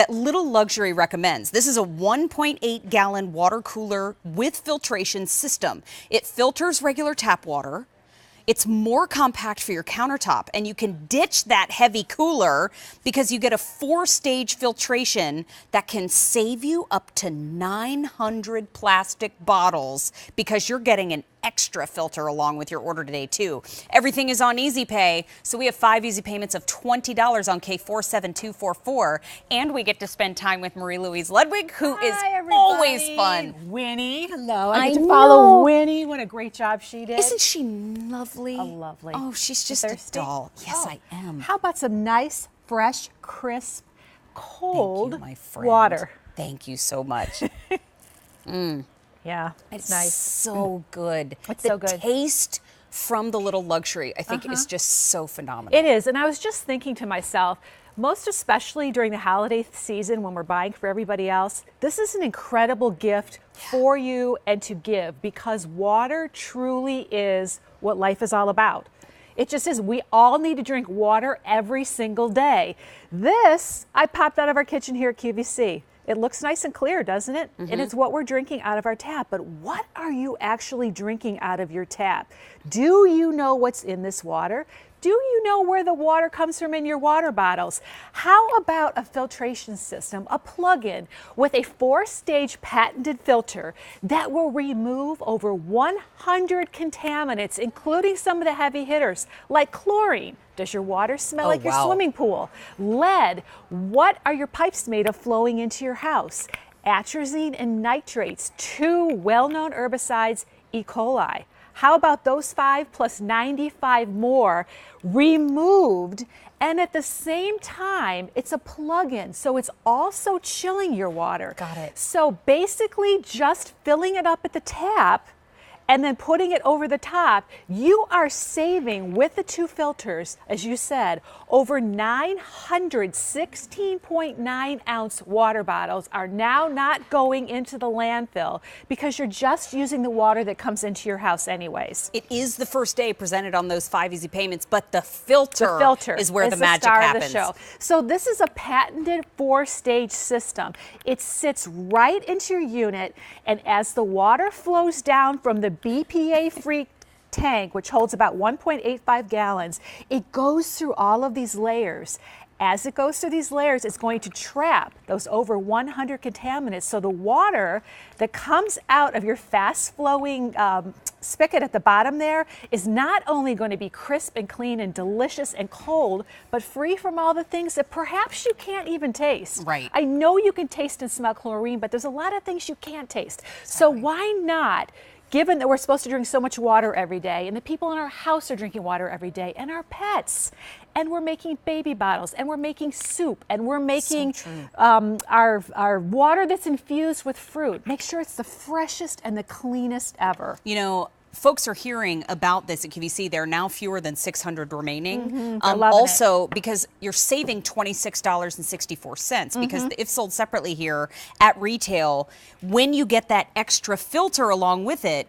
that Little Luxury recommends. This is a 1.8 gallon water cooler with filtration system. It filters regular tap water. It's more compact for your countertop, and you can ditch that heavy cooler because you get a 4-stage filtration that can save you up to 900 plastic bottles because you're getting an extra filter along with your order today too. Everything is on Easy Pay, so we have 5 easy payments of $20 on K47244, and we get to spend time with Marie-Louise Ludwig, who is always fun. Winnie, hello. I get to know. follow Winnie. What a great job she did. Isn't she lovely? Oh, lovely. Oh, she's just a doll. Yes, I am. How about some nice, fresh, crisp, cold Thank you, my friend. water? Thank you so much. Yeah, it's nice. So good. It's the so good. taste from the Little Luxury, I think, is just so phenomenal. It is, and I was just thinking to myself, most especially during the holiday season when we're buying for everybody else, this is an incredible gift for you and to give, because water truly is what life is all about. It just is. We all need to drink water every single day. This, I popped out of our kitchen here at QVC. It looks nice and clear, doesn't it? And it's what we're drinking out of our tap. But what are you actually drinking out of your tap? Do you know what's in this water? Do you know where the water comes from in your water bottles? How about a filtration system, a plug-in with a 4-stage patented filter that will remove over 100 contaminants, including some of the heavy hitters like chlorine? Does your water smell like your swimming pool? Lead. What are your pipes made of flowing into your house? Atrazine and nitrates, 2 well-known herbicides, E. coli. How about those 5 plus 95 more removed? And at the same time, it's a plug-in, so it's also chilling your water. Got it. So basically just filling it up at the tap and then putting it over the top, you are saving, with the 2 filters, as you said, over 900 16.9 ounce water bottles are now not going into the landfill because you're just using the water that comes into your house anyways. It is the first day presented on those 5 easy payments, but the filter is where the magic happens. Of the show. So this is a patented 4-stage system. It sits right into your unit, and as the water flows down from the BPA-free tank, which holds about 1.85 gallons, it goes through all of these layers. As it goes through these layers, it's going to trap those over 100 contaminants. So the water that comes out of your fast-flowing spigot at the bottom there is not only going to be crisp and clean and delicious and cold, but free from all the things that perhaps you can't even taste. Right. I know you can taste and smell chlorine, but there's a lot of things you can't taste. So why not? Given that we're supposed to drink so much water every day, and the people in our house are drinking water every day, and our pets, and we're making baby bottles, and we're making soup, and we're making our water that's infused with fruit. Make sure it's the freshest and the cleanest ever. You know, folks are hearing about this at QVC. There are now fewer than 600 remaining. Also, because you're saving $26.64 because if sold separately here at retail, when you get that extra filter along with it,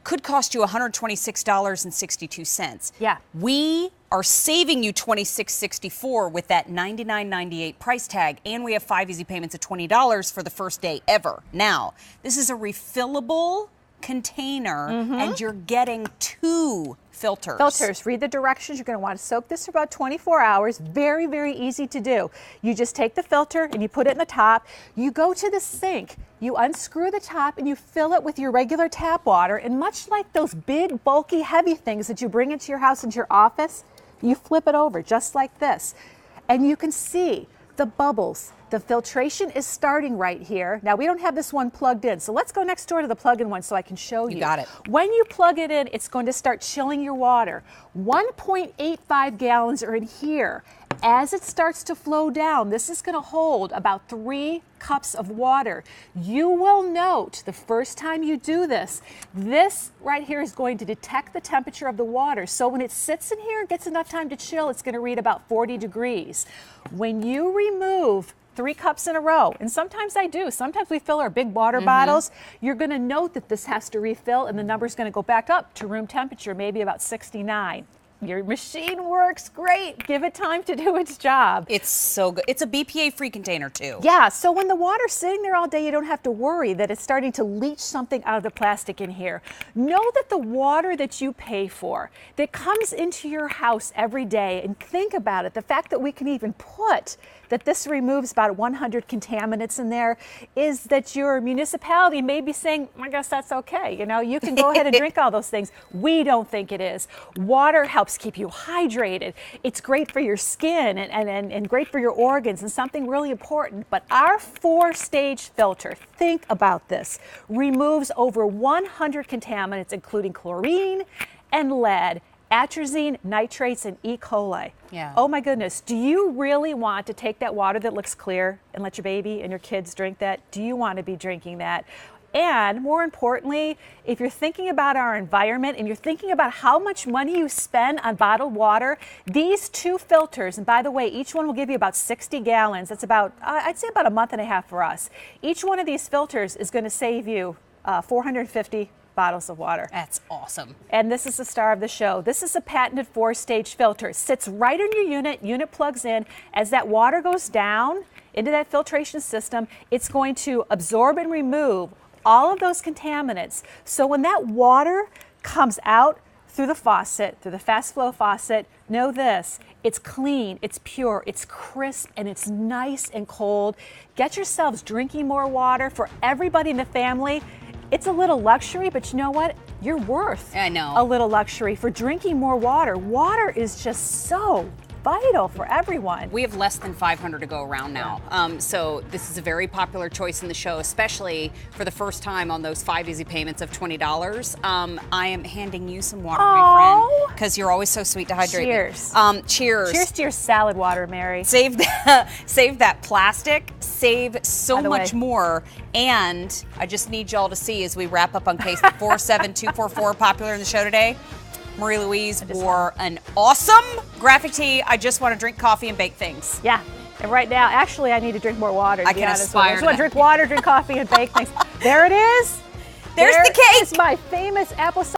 could cost you $126.62. Yeah. We are saving you $26.64 with that $99.98 price tag, and we have 5 easy payments of $20 for the first day ever. Now, this is a refillable container, and you're getting 2 filters. Read the directions. You're going to want to soak this for about 24 hours. Very, very easy to do. You just take the filter and you put it in the top. You go to the sink. You unscrew the top and you fill it with your regular tap water. And much like those big, bulky, heavy things that you bring into your house, into your office, you flip it over just like this. And you can see the bubbles. The filtration is starting right here. Now, we don't have this one plugged in, so let's go next door to the plug-in one so I can show you. You got it. When you plug it in, it's going to start chilling your water. 1.85 gallons are in here. As it starts to flow down, this is going to hold about 3 cups of water. You will note the first time you do this, this right here is going to detect the temperature of the water. So when it sits in here and gets enough time to chill, it's going to read about 40 degrees. When you remove 3 cups in a row, and sometimes I do. Sometimes we fill our big water bottles. You're going to note that this has to refill, and the number's going to go back up to room temperature, maybe about 69. Your machine works great. Give it time to do its job. It's so good. It's a BPA-free container too. Yeah, so when the water's sitting there all day, you don't have to worry that it's starting to leach something out of the plastic in here. Know that the water that you pay for, that comes into your house every day, and think about it, the fact that we can even put that this removes about 100 contaminants in there, is that your municipality may be saying, I guess that's okay. You know, you can go ahead and drink all those things. We don't think it is. Water helps keep you hydrated. It's great for your skin and great for your organs, and something really important. But our 4-stage filter, think about this, removes over 100 contaminants, including chlorine and lead, atrazine, nitrates, and E. coli. Yeah. Oh my goodness. Do you really want to take that water that looks clear and let your baby and your kids drink that? Do you want to be drinking that? And more importantly, if you're thinking about our environment and you're thinking about how much money you spend on bottled water, these 2 filters, and by the way, each one will give you about 60 gallons. That's about, I'd say about a month and a half for us. Each one of these filters is going to save you 450 bottles of water. That's awesome. And this is the star of the show. This is a patented 4-stage filter. It sits right in your unit. Unit plugs in. As that water goes down into that filtration system, it's going to absorb and remove all of those contaminants. So when that water comes out through the faucet, through the fast flow faucet, know this, it's clean, it's pure, it's crisp, and it's nice and cold. Get yourselves drinking more water. For everybody in the family, it's a little luxury, but you know what? You're worth a little luxury for drinking more water. Water is just so vital for everyone. We have less than 500 to go around now. So this is a very popular choice in the show, especially for the first time on those 5 easy payments of $20. I am handing you some water, my friend, because you're always so sweet to hydrate. Cheers. Cheers. Cheers to your salad water, Mary. Save that plastic, save so much more. And I just need y'all to see as we wrap up on case 47244, popular in the show today. Marie-Louise wore an awesome graphic tee. I just want to drink coffee and bake things. Yeah. And right now, actually, I need to drink more water. I can aspire. I just want to drink water, drink coffee, and bake things. There it is. There's the cake. It's my famous apple cider.